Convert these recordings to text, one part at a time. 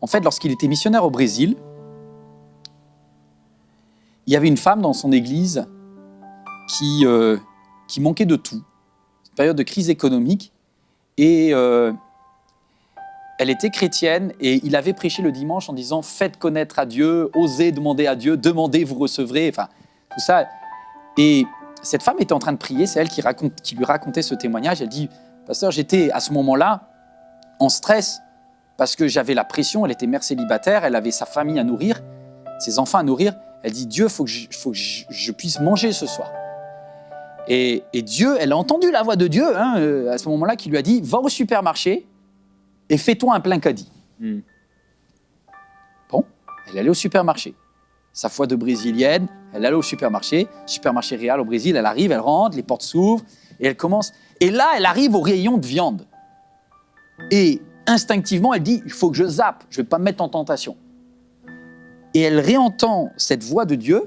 En fait, lorsqu'il était missionnaire au Brésil, il y avait une femme dans son église qui manquait de tout. C'est une période de crise économique. Et elle était chrétienne et il avait prêché le dimanche en disant « Faites connaître à Dieu, osez demander à Dieu, demandez, vous recevrez. » Enfin, tout ça. Et cette femme était en train de prier, c'est elle qui lui racontait ce témoignage. Elle dit « Pasteur, j'étais à ce moment-là en stress parce que j'avais la pression, elle était mère célibataire, elle avait sa famille à nourrir, ses enfants à nourrir. Elle dit « Dieu, il faut que je puisse manger ce soir. » Et Dieu, elle a entendu la voix de Dieu à ce moment-là qui lui a dit « Va au supermarché et fais-toi un plein caddie. » Bon, elle allait au supermarché. Sa foi de brésilienne, elle allait au supermarché Real au Brésil, elle arrive, elle rentre, les portes s'ouvrent et elle commence. Et là, elle arrive au rayon de viande. Et instinctivement, elle dit « Il faut que je zappe, je ne vais pas me mettre en tentation. » Et elle réentend cette voix de Dieu,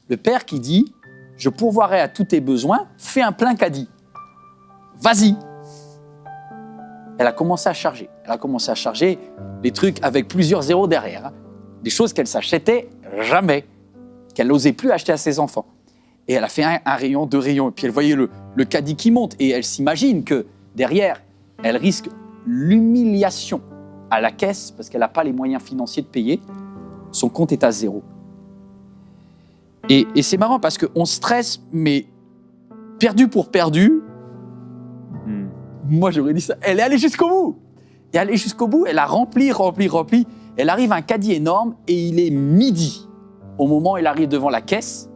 le Père qui dit « Je pourvoirai à tous tes besoins, fais un plein caddie. Vas-y. » Elle a commencé à charger. Elle a commencé à charger les trucs avec plusieurs zéros derrière. Des choses qu'elle ne s'achetait jamais, qu'elle n'osait plus acheter à ses enfants. Et elle a fait un rayon, 2 rayons. Et puis elle voyait le caddie qui monte. Et elle s'imagine que derrière, elle risque l'humiliation à la caisse parce qu'elle n'a pas les moyens financiers de payer. Son compte est à 0. Et c'est marrant parce qu'on stresse, mais perdu pour perdu. Moi, j'aurais dit ça. Elle est allée jusqu'au bout. Et allée jusqu'au bout, elle a rempli. Elle arrive à un caddie énorme et il est midi au moment où elle arrive devant la caisse.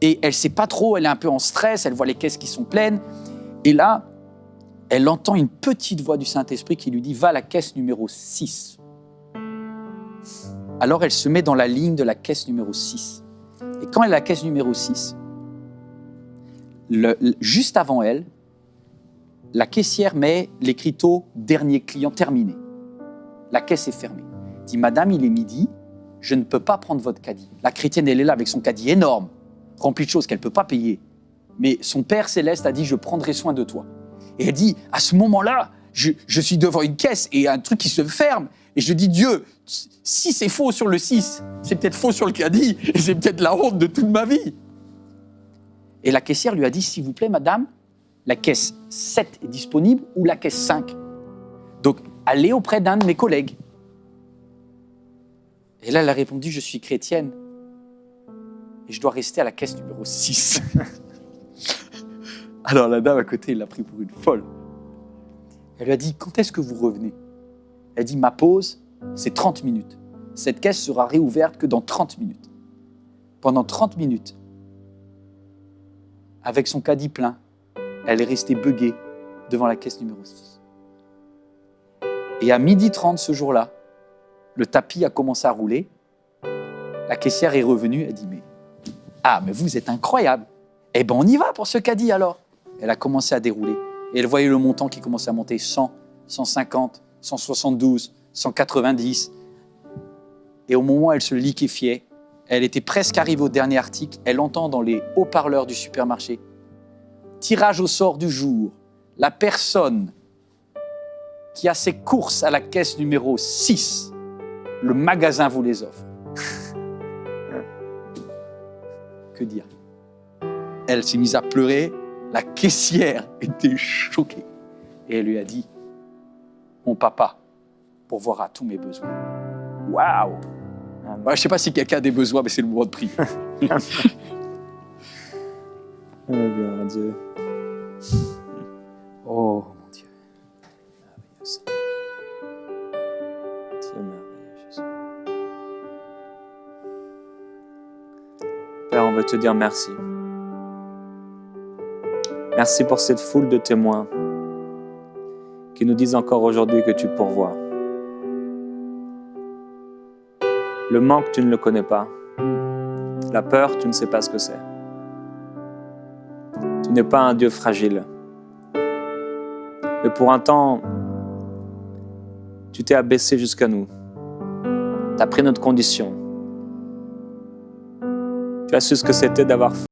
Et elle ne sait pas trop, elle est un peu en stress, elle voit les caisses qui sont pleines. Et là, elle entend une petite voix du Saint-Esprit qui lui dit « Va à la caisse numéro 6 ». Alors, elle se met dans la ligne de la caisse numéro 6. Et quand elle est à la caisse numéro 6, juste avant elle, la caissière met l'écriteau « Dernier client terminé ». La caisse est fermée. Elle dit « Madame, il est midi, je ne peux pas prendre votre caddie. » La chrétienne, elle est là avec son caddie énorme, rempli de choses qu'elle ne peut pas payer. Mais son Père Céleste a dit « Je prendrai soin de toi ». Et elle dit « À ce moment-là, je suis devant une caisse et un truc qui se ferme. Et je dis « Dieu, si c'est faux sur le 6, c'est peut-être faux sur le caddie et c'est peut-être la honte de toute ma vie. » Et la caissière lui a dit « S'il vous plaît, madame, la caisse 7 est disponible ou la caisse 5 ? Donc, allez auprès d'un de mes collègues. » Et là, elle a répondu « Je suis chrétienne et je dois rester à la caisse numéro 6. » Alors la dame à côté, elle l'a pris pour une folle. Elle lui a dit « Quand est-ce que vous revenez ?» Elle dit « Ma pause, c'est 30 minutes. Cette caisse sera réouverte que dans 30 minutes. » Pendant 30 minutes, avec son caddie plein, elle est restée buggée devant la caisse numéro 6. Et à 12h30 ce jour-là, le tapis a commencé à rouler. La caissière est revenue, elle dit « mais vous êtes incroyable. Eh bien, on y va pour ce caddie alors. » Elle a commencé à dérouler. Et elle voyait le montant qui commençait à monter, 100, 150, 172, 190. Et au moment où elle se liquéfiait, elle était presque arrivée au dernier article, elle entend dans les haut-parleurs du supermarché « Tirage au sort du jour, la personne qui a ses courses à la caisse numéro 6, le magasin vous les offre. » Que dire? Elle s'est mise à pleurer, la caissière était choquée. Et elle lui a dit « Mon papa pourvoira tous mes besoins. » Waouh! Je ne sais pas si quelqu'un a des besoins, mais c'est le moment de prier. Gloire à Dieu. Oh mon Dieu. Merveilleux Seigneur. Dieu merveilleux, Jésus. Père, on veut te dire merci. Merci pour cette foule de témoins qui nous disent encore aujourd'hui que tu pourvois. Le manque, tu ne le connais pas. La peur, tu ne sais pas ce que c'est. Tu n'es pas un Dieu fragile. Mais pour un temps, tu t'es abaissé jusqu'à nous. Tu as pris notre condition. Tu as su ce que c'était d'avoir